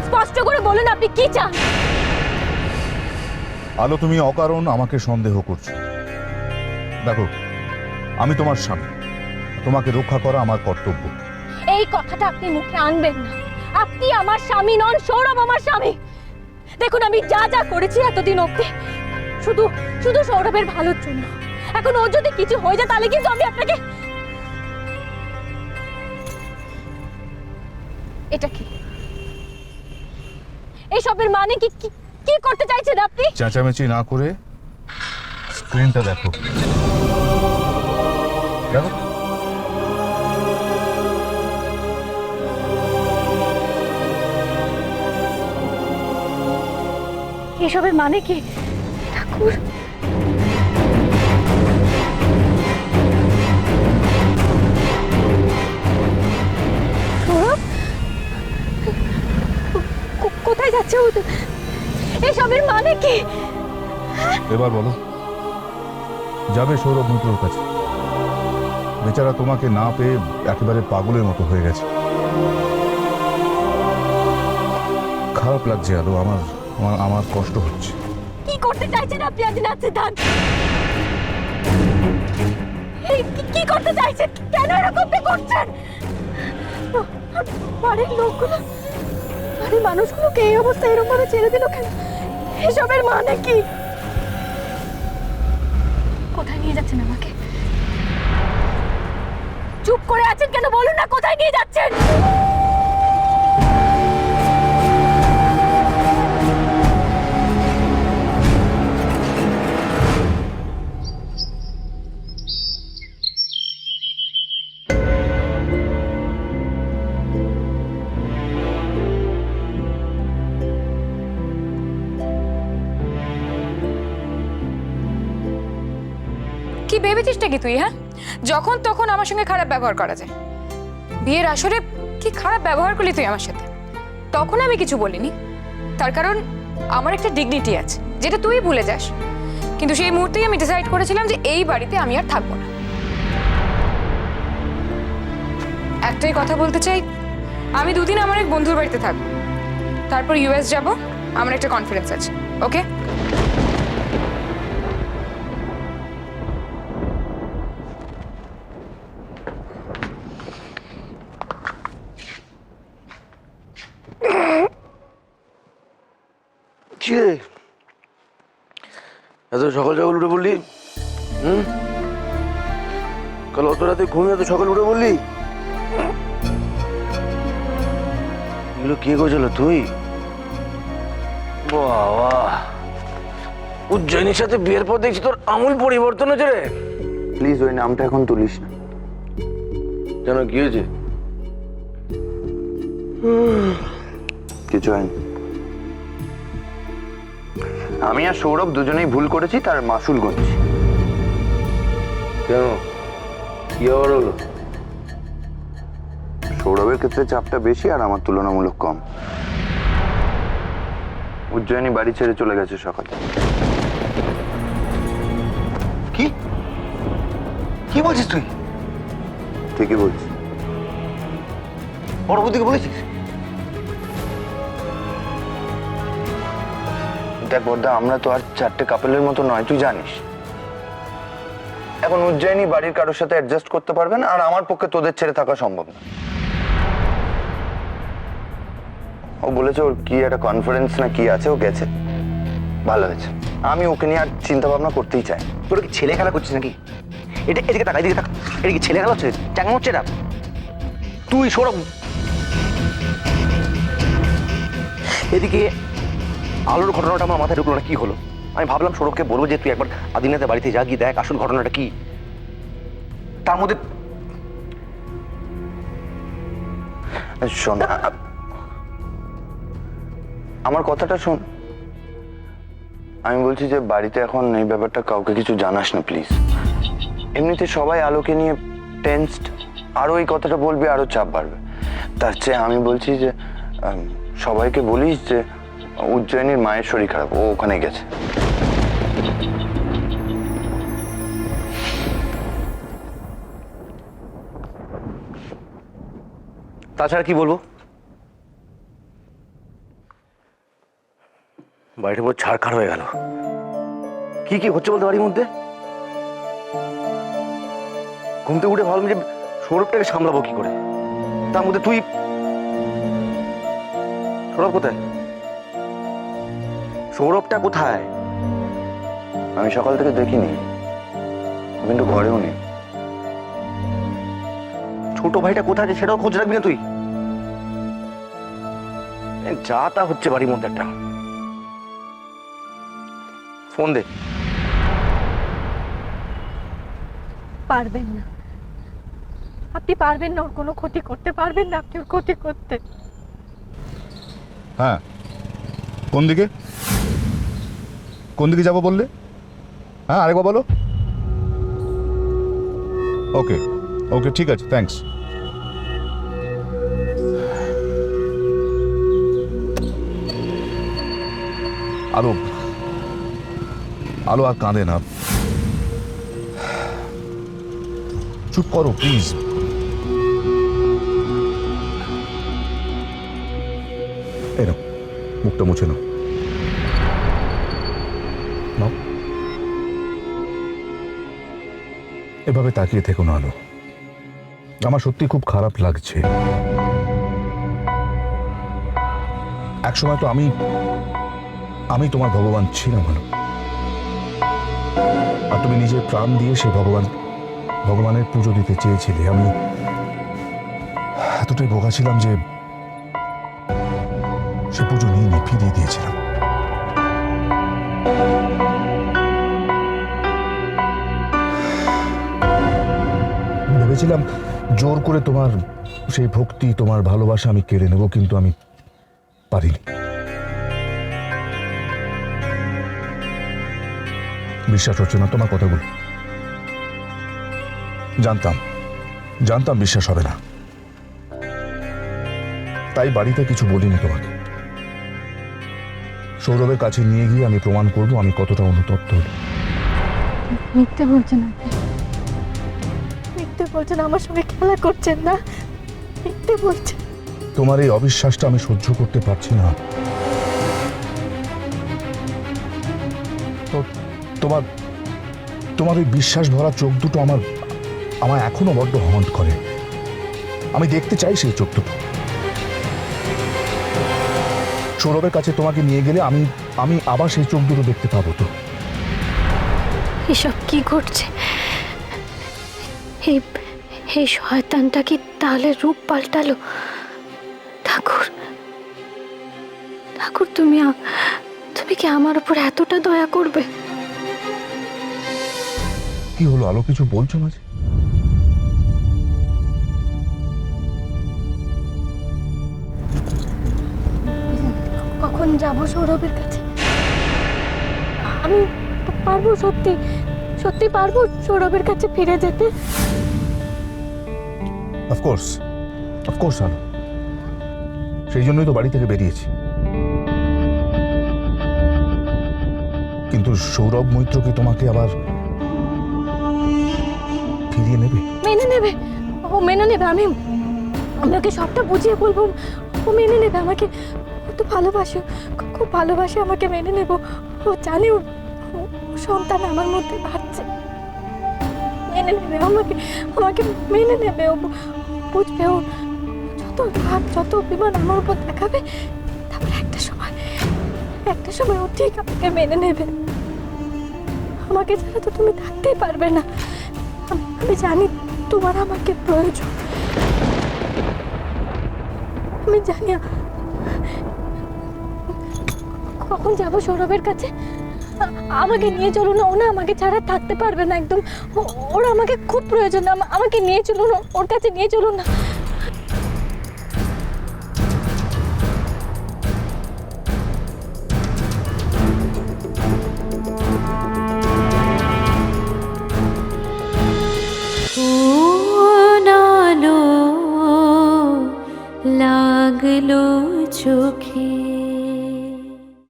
স্পষ্ট করে বলুন আপনি কি চান। আলো, তুমি অকারণ আমাকে সন্দেহ করছো। দেখো, আমি তোমার স্বামী, তোমাকে রক্ষা করা আমার কর্তব্য। এই কথাটা আপনি মুখে আনবেন না। আপনি আমার স্বামী নন, সৌরভ আমার স্বামী। দেখুন, আমি যা যা করেছি এতদিন অব্দি শুধু শুধু সৌরভের ভালোর জন্য। এখন ওর যদি কিছু হয়ে যায় তাহলে কিন্তু আমি আপনাকে। এটা কি? এইসবের মানে কি? কি করতে চাইছেন আপনি? চেঁচামেচি না করে স্ক্রিনটা দেখো। দেখো, এসবের মানে কি ঠাকুর? সৌরভ কোথায় যাচ্ছে ও? এসবের মানে কি? এবার বলো, যাবে সৌরভ মিত্রর কাছে? বেচারা তোমাকে না পেয়ে একেবারে পাগলের মতো হয়ে গেছে। খারাপ লাগছে আলো, আমার আমার আমার কষ্ট হচ্ছে। কি করতে চাইছেন আপনি আদিনাথ সিদ্ধান্ত? কি করতে চাইছেন? কেন এরকম করছেন? বাড়ির লোকগুলো, বাড়ির মানুষগুলোকে এই অবস্থায় এরকম ভাবে ছেড়ে দিল কেন? এসবের মানে কি? কোথায় নিয়ে যাচ্ছেন আমাকে? চুপ করে আছেন কেন? বলুন না, কোথায় নিয়ে যাচ্ছেন? কি ভেবেছিসটা কি তুই? হ্যাঁ, যখন তখন আমার সঙ্গে খারাপ ব্যবহার করা যায়। বিয়ের আসরে কি খারাপ ব্যবহার করলি তুই আমার সাথে? তখন আমি কিছু বলিনি, তার কারণ আমার একটা ডিগনিটি আছে যেটা তুই ভুলে যাস। কিন্তু সেই মুহূর্তেই আমি ডিসাইড করেছিলাম যে এই বাড়িতে আমি আর থাকবো না। একটাই কথা বলতে চাই, আমি দুদিন আমার এক বন্ধুর বাড়িতে থাকবো, তারপর ইউএস যাব। আমার একটা কনফারেন্স আছে। ওকে? এত সকাল সকাল উঠে বললি? কাল অত রাতে ঘুমিয়ে এত সকাল উঠে বললি? এগুলো কে করেছিল? তুই? বাবা, উজ্জয়িনীর সাথে বিয়ের পর দেখছি তোর আমূল পরিবর্তন হয়েছে রে। প্লিজ ওই নামটা এখন তুলিস না। কেন, কি হয়েছে? কিছু হয়নি। আমি আর সৌরভ দুজনেই ভুল করেছি, তার মাসুল গুনছি। কেন, কি আবার হলো? সৌরভের ক্ষেত্রে চাপটা বেশি আর আমার তুলনামূলক কম। উজ্জয়িনী বাড়ি ছেড়ে চলে গেছে সকালে। কি কি বলছিস তুই? ঠিকই বলছি। পরবর্তীকে বলেছিস? দেখ বড়দা, আমরা তো আর চারটে কাপেলের মতো নয়, তুই জানিস। এখন উজ্জয়িনী বাড়ির কারোর সাথে অ্যাডজাস্ট করতে পারবে না, আর আমার পক্ষে তোদের ছেড়ে থাকা সম্ভব না। ও বলেছে ওর কি একটা কনফারেন্স না কি আছে, ও গেছে। ভালো হয়েছে, আমি ওকে নিয়ে আর চিন্তা ভাবনা করতেই চাই। তোর কি ছেলে খেলা করছিস নাকি? এদিকে তাকা, এদিকে তাকা। এটা কি ছেলে খেলা হচ্ছে? চাঙ্গা হচ্ছে এটা? তুই সৌরভ, এদিকে আলোর ঘটনাটা আমার মাথায় ঢুকলো না। কি হলো? আমি ভাবলাম সৌরভকে বলবো যে তুই একবার আদিনাথের বাড়িতে যা, গিয়ে দেখ আসল ঘটনাটা কি। তার মধ্যে শোন, আমার কথাটা শোন। আমি বলছি যে বাড়িতে এখন এই ব্যাপারটা কাউকে কিছু জানাস না প্লিজ। এমনিতে সবাই আলোকে নিয়ে টেনসড, আরো এই কথাটা বলবি আরো চাপ বাড়বে। তার চেয়ে আমি বলছি যে সবাইকে বলিস যে উজ্জয়িনীর মায়ের শরীর খারাপ, ও ওখানে গেছে। তাছাড়া কি বলবো? বাড়িটা পুরো ছাড়খাড় হয়ে গেল। কি কি হচ্ছে বলতে বাড়ির মধ্যে? ঘুম থেকে উঠে ভাবলাম যে সৌরভটাকে সামলাবো কি করে, তার মধ্যে তুই। সৌরভ কোথায়? সৌরভটা কোথায়? আমি সকাল থেকে দেখিনি, কিন্তু ঘরেও নেই। ছোট ভাইটা কোথায় আছে সেটাও খোঁজ রাখবি না তুই? যা তা হচ্ছে বাড়ির মধ্যে একটা। ফোন দে। পারবেন না, আপনি পারবেন না ওর কোনো ক্ষতি করতে, পারবেন না আপনি ওর ক্ষতি করতে। হ্যাঁ, কোন দিকে কোন দিকে যাবো বললে? হ্যাঁ, আরেকবার বলো। ওকে ওকে, ঠিক আছে, থ্যাঙ্কস। আলো আলো আর কাঁদে না, চুপ করো প্লিজ। এই নাও, মুখটা মুছে নাও। নাও। এভাবে তাকিয়ে থেকো না আলো, আমার সত্যি খুব খারাপ লাগছে। একসময় তো আমি তোমার ভগবান ছিলাম আলো, আর তুমি নিজের প্রাণ দিয়ে সেই ভগবানের পুজো দিতে চেয়েছিলে। আমি এতটাই বোকা ছিলাম যে সে পুজো নিয়ে ফিরিয়ে দিয়েছিলাম। ভেবেছিলাম জোর করে তোমার সেই ভক্তি, তোমার ভালোবাসা আমি কেড়ে নেব, কিন্তু আমি পারিনি। বিশ্বাস হচ্ছে না তোমার কথাগুলো। জানতাম বিশ্বাস হবে না, তাই বাড়িতে কিছু বলিনি তোমাকে। সৌরভের কাছে নিয়ে গিয়ে আমি প্রমাণ করব আমি কতটা অনুতপ্ত হই। মিথ্যে বলছেন আপনি, মিথ্যে বলছেন, আমার সঙ্গে খেলা করছেন না, মিথ্যে বলছেন। তোমার এই অবিশ্বাসটা আমি সহ্য করতে পারছি না। তো তোমার ওই বিশ্বাস ভরা চোখ দুটো আমার এখনো বড্ড হন্ট করে। আমি দেখতে চাই সেই চোখ দুটো। সৌরভের কাছে তোমাকে নিয়ে গেলে আমি আবার সেই চোখ দুটো দেখতে পাবো। তো এসব কি ঘটছে? এই শয়তানটা কি তাহলে রূপ পাল্টালো? ঠাকুর তুমি কি আমার উপর এতটা দয়া করবে? কি হলো আলো, কিছু বলছো মাঝে? কখন যাব সৌরভের কাছে? আমি পারবো, সত্যি পারবো সৌরভের কাছে ফিরে যেতে? অফকোর্স আলো, সেই জন্যই তো বাড়ি থেকে বেরিয়েছি। কিন্তু সৌরভ মৈত্র কি তোমাকে আবার ফিরিয়ে নেবে? ও মেনে নেবে। আমি ওকে সবটা বুঝিয়ে বলবো, ও মেনে নেবে আমাকে। ও তো ভালোবাসে, খুব ভালোবাসে আমাকে, মেনে নেব। ও জানে ও সন্তান আমার মধ্যে বাড়ছে, মেনে নেবে আমাকে মেনে নেবে। ও বুঝবে, ও যত রাগ, যত অভিমান আমার উপর দেখাবে, তারপর একটা সময় ও ঠিক আমাকে মেনে নেবে। আমাকে ছাড়া তো তুমি থাকতেই পারবে না। আমি জানি তোমার আমাকে প্রয়োজন, আমি জানি। কখন যাব সৌরভের কাছে? আমাকে নিয়ে চলুন, ও না আমাকে ছাড়া থাকতে পারবে না একদম। ওর আমাকে খুব প্রয়োজন, আমাকে নিয়ে চলুন, ওর কাছে নিয়ে চলুন না।